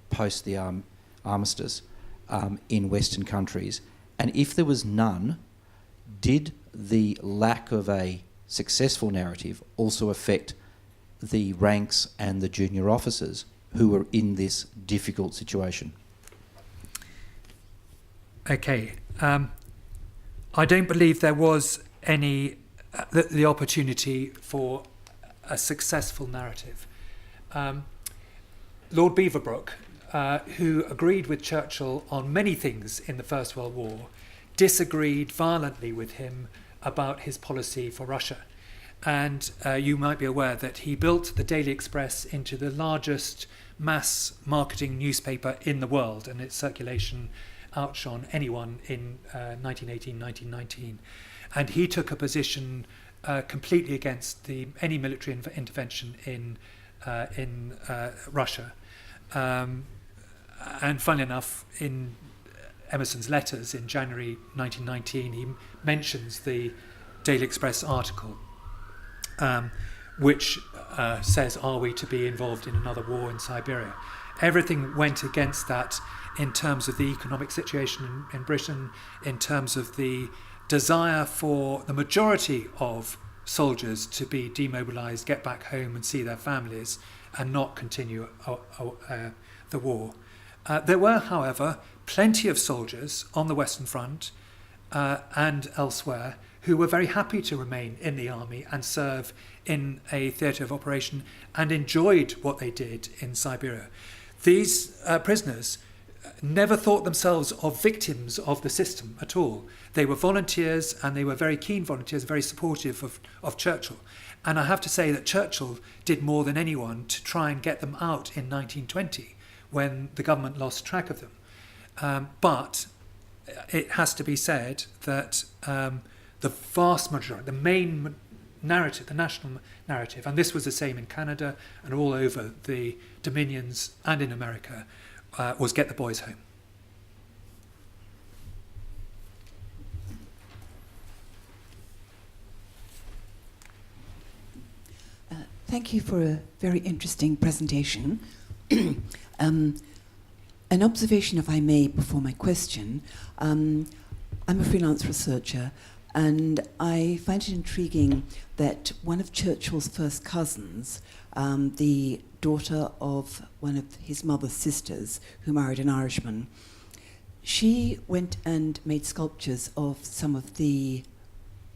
post the armistice in Western countries? And if there was none, did the lack of a successful narrative also affect the ranks and the junior officers who were in this difficult situation? Okay. I don't believe there was any the opportunity for a successful narrative. Lord Beaverbrook, who agreed with Churchill on many things in the First World War, disagreed violently with him about his policy for Russia. And you might be aware that he built the Daily Express into the largest mass marketing newspaper in the world, and its circulation outshone anyone in 1918, 1919. And he took a position completely against any military intervention in Russia. And funnily enough, in Emerson's letters in January 1919, he mentions the Daily Express article, which says, are we to be involved in another war in Siberia? Everything went against that in terms of the economic situation in Britain, in terms of the desire for the majority of soldiers to be demobilised, get back home and see their families, and not continue the war. There were, however, plenty of soldiers on the Western Front and elsewhere who were very happy to remain in the army and serve in a theatre of operation and enjoyed what they did in Siberia. These prisoners never thought themselves of victims of the system at all. They were volunteers, and they were very keen volunteers, very supportive of Churchill. And I have to say that Churchill did more than anyone to try and get them out in 1920 when the government lost track of them. But it has to be said that the vast majority, the main narrative, the national narrative, and this was the same in Canada and all over the Dominions and in America, was get the boys home. Thank you for a very interesting presentation. An observation, if I may, before my question. I'm a freelance researcher, and I find it intriguing that one of Churchill's first cousins, the daughter of one of his mother's sisters, who married an Irishman, she went and made sculptures of some of the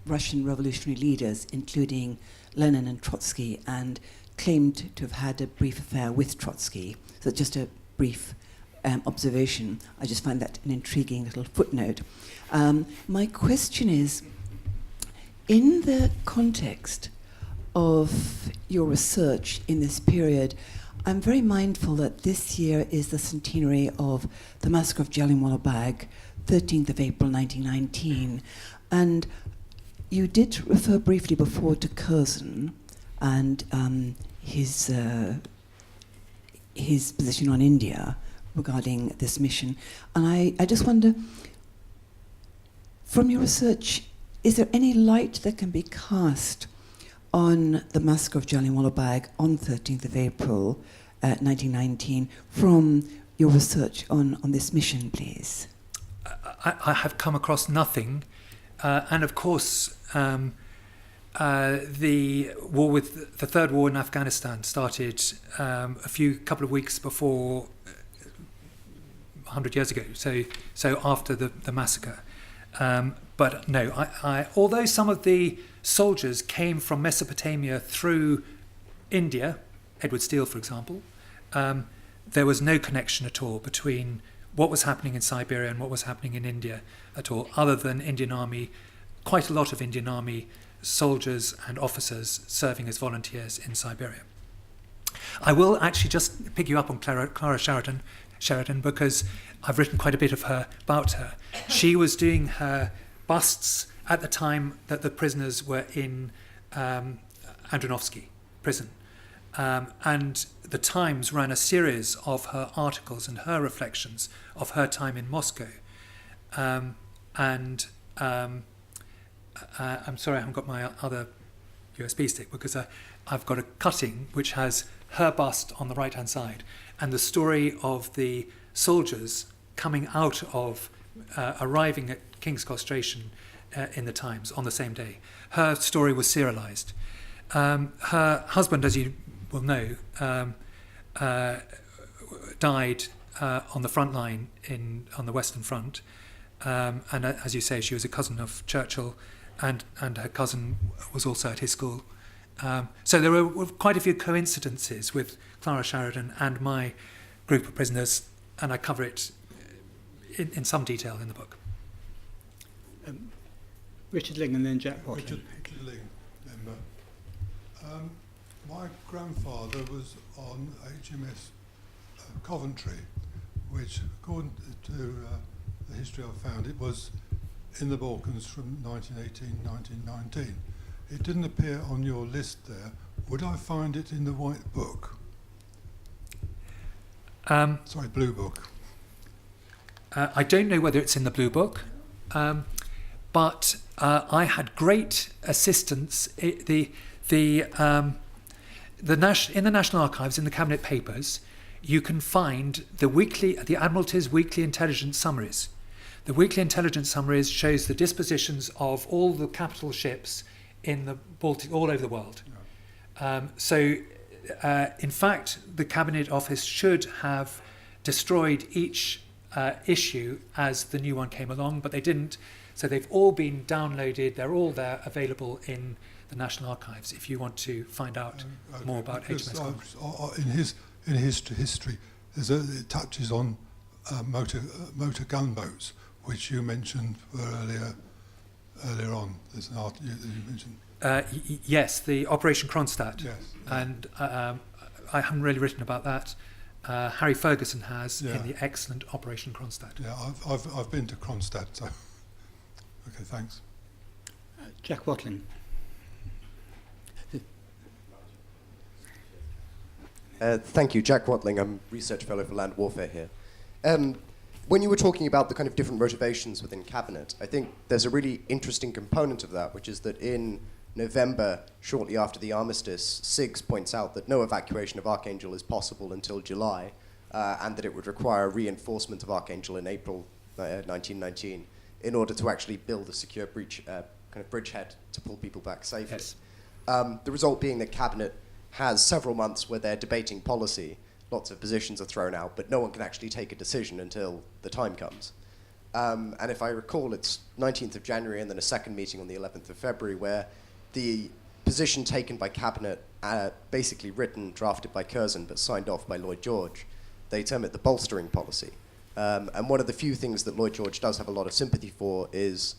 Russian revolutionary leaders, including Lenin and Trotsky, and claimed to have had a brief affair with Trotsky. So just a brief observation. I just find that an intriguing little footnote. My question is, In the context of your research in this period, I'm very mindful that this year is the centenary of the massacre of Jallianwala Bagh, 13th of April 1919. And you did refer briefly before to Curzon and his position on India regarding this mission. And I just wonder, from your research, is there any light that can be cast on the massacre of Jallianwala Bagh on 13th of April 1919 from your research on this mission, please? I have come across nothing. And of course, the war with the Third War in Afghanistan started a couple of weeks before 100 years ago, so after the massacre. But no, although some of the soldiers came from Mesopotamia through India, Edward Steele, for example, there was no connection at all between what was happening in Siberia and what was happening in India at all, other than Indian Army, quite a lot of Indian Army soldiers and officers serving as volunteers in Siberia. I will actually just pick you up on Clara Sheridan, because I've written quite a bit about her. She was doing her busts at the time that the prisoners were in Andronovsky prison. And the Times ran a series of her articles and her reflections of her time in Moscow. I'm sorry I haven't got my other USB stick, because I've got a cutting which has her bust on the right-hand side and the story of the soldiers coming out of, arriving at King's Cross Station in the Times on the same day. Her story was serialised. Her husband, as you will know, died on the front line on the Western Front. And as you say, she was a cousin of Churchill, and her cousin was also at his school. So there were quite a few coincidences with Clara Sheridan and my group of prisoners, and I cover it in some detail in the book. Richard Ling and then Jack Watling. Richard Ling, member. My grandfather was on HMS Coventry, which, according to the history I've found, it was in the Balkans from 1918, 1919. It didn't appear on your list there. Would I find it in the White Book? Sorry, Blue Book. I don't know whether it's in the Blue Book, but I had great assistance. In the National Archives, in the Cabinet Papers, you can find the Admiralty's weekly intelligence summaries. The weekly intelligence summaries shows the dispositions of all the capital ships in the Baltic, all over the world. Yeah. In fact, the Cabinet Office should have destroyed each issue as the new one came along, but they didn't. So they've all been downloaded. They're all there, available in the National Archives if you want to find out more about HMS Coventry. In his history, it touches on motor gunboats, which you mentioned earlier on. There's an article you mentioned. Yes, the Operation Kronstadt. Yes. And I haven't really written about that. Harry Ferguson has in the excellent Operation Kronstadt. Yeah, I've been to Kronstadt, so okay, thanks. Jack Watling. Thank you, Jack Watling. I'm Research Fellow for Land Warfare here. When you were talking about the kind of different motivations within Cabinet, I think there's a really interesting component of that, which is that in November, shortly after the armistice, Siggs points out that no evacuation of Archangel is possible until July, and that it would require reinforcement of Archangel in April 1919 in order to actually build a secure bridgehead to pull people back safely. Yes. The result being that Cabinet has several months where they're debating policy, lots of positions are thrown out, but no one can actually take a decision until the time comes. And if I recall, it's 19th of January and then a second meeting on the 11th of February where the position taken by Cabinet, basically written, drafted by Curzon, but signed off by Lloyd George, they term it the bolstering policy. And one of the few things that Lloyd George does have a lot of sympathy for is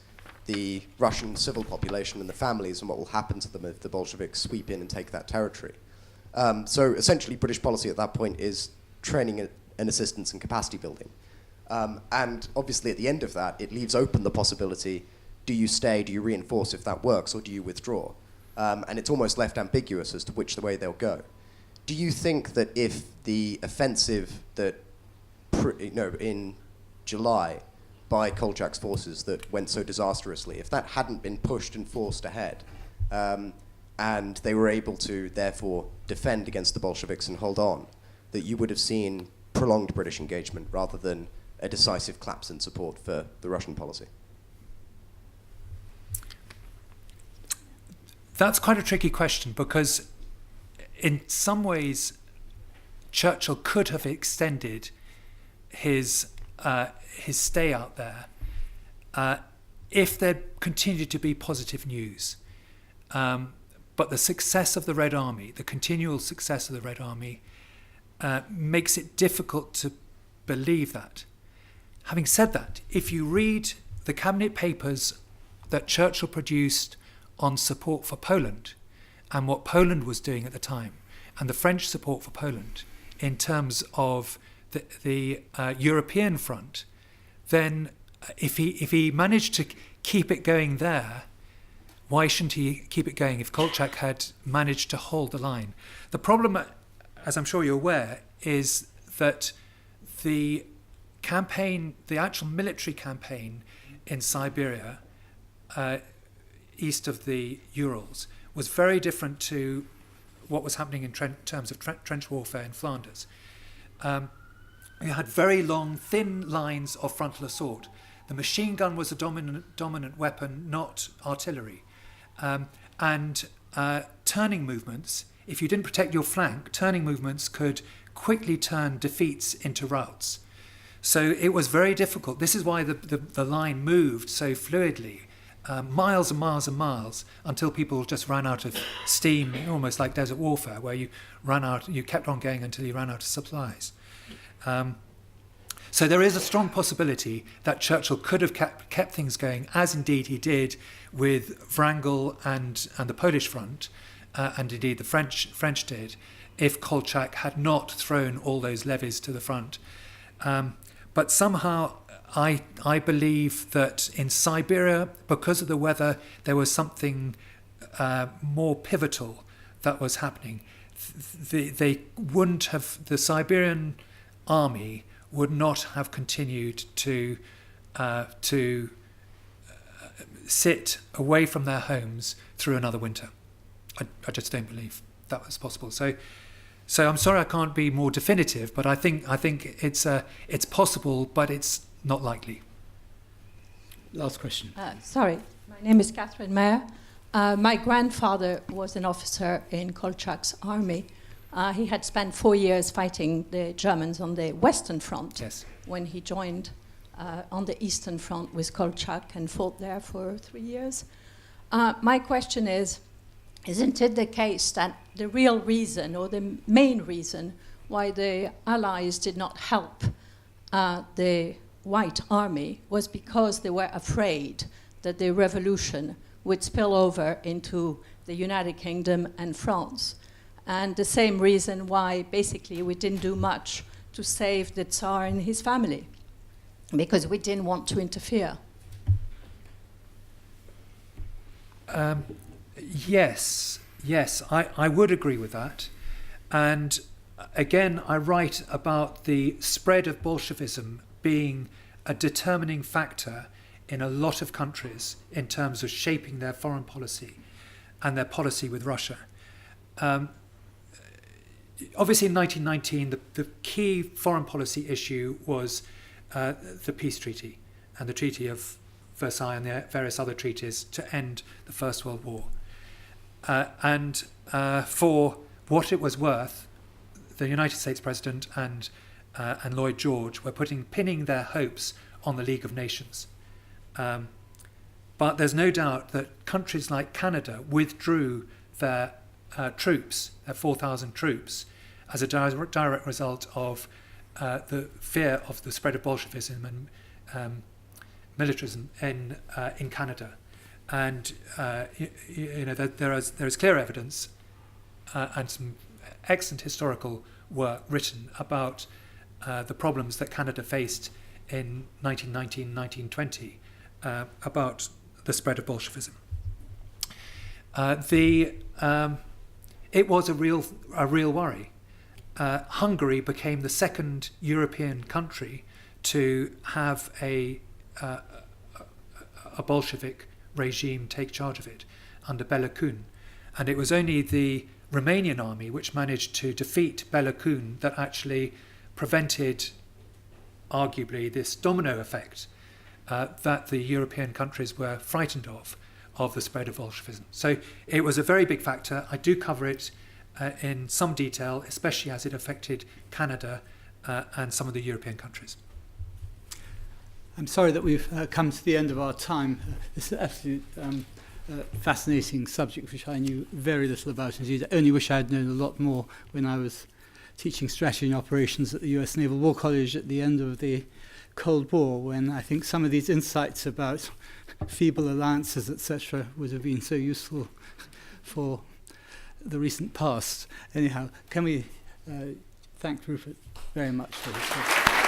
the Russian civil population and the families and what will happen to them if the Bolsheviks sweep in and take that territory. So essentially, British policy at that point is training and assistance and capacity building. And obviously, at the end of that, it leaves open the possibility, do you stay, do you reinforce if that works, or do you withdraw? And it's almost left ambiguous as to which way they'll go. Do you think that if the offensive that, in July by Kolchak's forces that went so disastrously, if that hadn't been pushed and forced ahead, and they were able to therefore defend against the Bolsheviks and hold on, that you would have seen prolonged British engagement rather than a decisive collapse in support for the Russian policy? That's quite a tricky question, because in some ways Churchill could have extended his stay out there if there continued to be positive news. But the success of the Red Army, the continual success of the Red Army, makes it difficult to believe that. Having said that, if you read the cabinet papers that Churchill produced on support for Poland and what Poland was doing at the time, and the French support for Poland in terms of the European front, then if he managed to keep it going there, why shouldn't he keep it going if Kolchak had managed to hold the line? The problem, as I'm sure you're aware, is that the campaign, the actual military campaign in Siberia, east of the Urals, was very different to what was happening in terms of trench warfare in Flanders. You had very long, thin lines of frontal assault. The machine gun was a dominant weapon, not artillery. And turning movements, if you didn't protect your flank, turning movements could quickly turn defeats into routs. So it was very difficult. This is why the line moved so fluidly, miles and miles and miles, until people just ran out of steam, almost like desert warfare, where you kept on going until you ran out of supplies. So there is a strong possibility that Churchill could have kept things going, as indeed he did with Wrangel and the Polish front, and indeed the French did, if Kolchak had not thrown all those levies to the front. But somehow I believe that in Siberia, because of the weather, there was something more pivotal that was happening. They wouldn't have, the Siberian army would not have continued to sit away from their homes through another winter. I just don't believe that was possible. So I'm sorry I can't be more definitive, but I think it's possible, but it's not likely. Last question. Sorry, my name is Catherine Mayer. My grandfather was an officer in Kolchak's army. He had spent 4 years fighting the Germans on the Western Front. Yes. When he joined on the Eastern Front with Kolchak and fought there for 3 years. My question is, isn't it the case that the real reason or the main reason why the Allies did not help the White Army was because they were afraid that the revolution would spill over into the United Kingdom and France? And the same reason why basically we didn't do much to save the Tsar and his family, because we didn't want to interfere. Yes, I would agree with that. And again, I write about the spread of Bolshevism being a determining factor in a lot of countries in terms of shaping their foreign policy and their policy with Russia. Obviously, in 1919, the key foreign policy issue was the peace treaty and the Treaty of Versailles and the various other treaties to end the First World War. And for what it was worth, the United States President and Lloyd George were pinning their hopes on the League of Nations. But there's no doubt that countries like Canada withdrew their troops, their 4,000 troops, as a direct result of the fear of the spread of Bolshevism and militarism in Canada, and there is clear evidence and some excellent historical work written about the problems that Canada faced in 1919, 1920 about the spread of Bolshevism. It was a real worry. Hungary became the second European country to have a Bolshevik regime take charge of it under Bela Kun, and it was only the Romanian army which managed to defeat Bela Kun that actually prevented, arguably, this domino effect that the European countries were frightened of the spread of Bolshevism. So it was a very big factor. I do cover it in some detail, especially as it affected Canada and some of the European countries. I'm sorry that we've come to the end of our time. This is an absolute fascinating subject which I knew very little about. Indeed, I only wish I had known a lot more when I was teaching strategy and operations at the US Naval War College at the end of the Cold War, when I think some of these insights about feeble alliances, etc., would have been so useful for the recent past. Anyhow, can we thank Rupert very much for his talk.